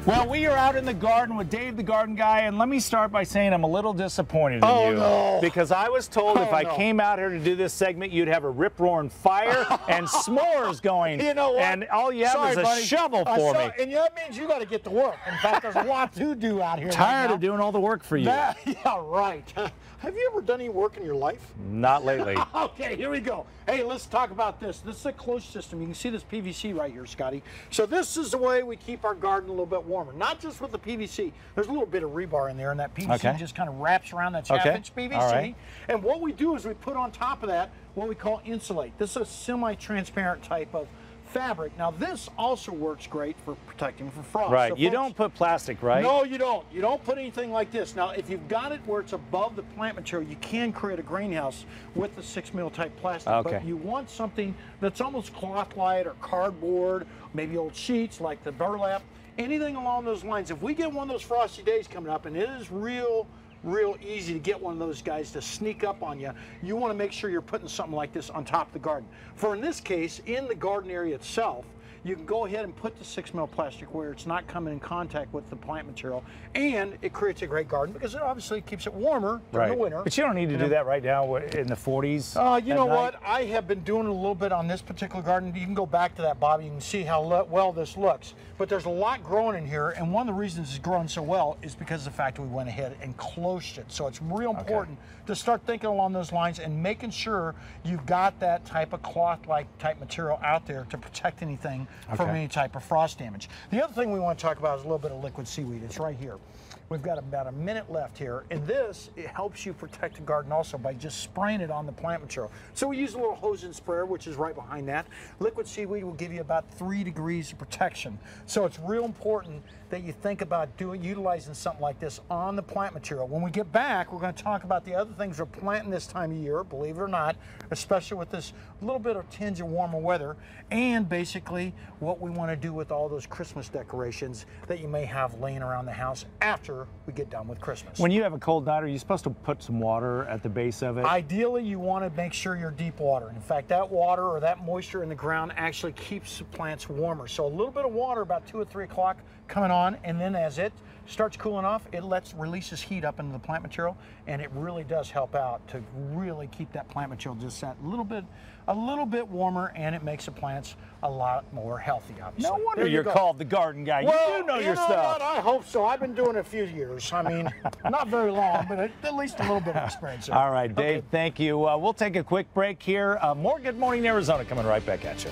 Well, we are out in the garden with Dave the Garden Guy, and let me start by saying I'm a little disappointed in you. No. Because I was told if I came out here to do this segment, you'd have a rip-roaring fire and s'mores going. You know what? And all you have is a shovel for me. And that means you got to get to work. In fact, there's a lot to do out here. Tired of doing all the work for you. Yeah, right. Have you ever done any work in your life? Not lately. Okay, here we go. Hey, let's talk about this. This is a closed system. You can see this PVC right here, Scotty. So this is the way we keep our garden a little bit warmer. Not just with the PVC. There's a little bit of rebar in there, and that PVC just kind of wraps around. That's half-inch PVC. All right. And what we do is we put on top of that what we call insulate. This is a semi-transparent type of fabric. Now this also works great for protecting from frost. Right, So you folks, don't put plastic, right? No, you don't. You don't put anything like this. Now, if you've got it where it's above the plant material, you can create a greenhouse with the 6mm type plastic. Okay. But you want something that's almost cloth-light or cardboard, maybe old sheets like the burlap, anything along those lines. If we get one of those frosty days coming up, and it is real easy to get one of those guys to sneak up on you, you want to make sure you're putting something like this on top of the garden. For in this case, in the garden area itself, you can go ahead and put the 6mm plastic where it's not coming in contact with the plant material, and it creates a great garden because it obviously keeps it warmer during the winter. But you don't need to do that right now in the 40s. You know what? I have been doing it a little bit on this particular garden. You can go back to that, Bobby. You can see how well this looks. But there's a lot growing in here, and one of the reasons it's growing so well is because of the fact that we went ahead and closed it. So it's real important to start thinking along those lines and making sure you've got that type of cloth-like type material out there to protect anything from any type of frost damage. The other thing we want to talk about is a little bit of liquid seaweed. It's right here. We've got about a minute left here, and this, it helps you protect the garden also by just spraying it on the plant material. So we use a little hose and sprayer, which is right behind that. Liquid seaweed will give you about 3 degrees of protection. So it's real important that you think about utilizing something like this on the plant material. When we get back, we're going to talk about the other things we're planting this time of year, believe it or not, especially with this little bit of tinge of warmer weather, and basically what we want to do with all those Christmas decorations that you may have laying around the house after we get done with Christmas. When you have a cold night, are you supposed to put some water at the base of it? Ideally, you want to make sure you're deep watering. In fact, that water or that moisture in the ground actually keeps the plants warmer. So a little bit of water about 2 or 3 o'clock coming on, and then as it starts cooling off, it releases heat up into the plant material, and it really does help out to really keep that plant material just that a little bit warmer, and it makes the plants a lot more healthy, obviously. No wonder you're called the Garden Guy. Well, you do know your know stuff. What? I hope so. I've been doing it a few years. I mean, not very long, but at least a little bit of experience there. All right, Dave, thank you. We'll take a quick break here. More Good Morning Arizona coming right back at you.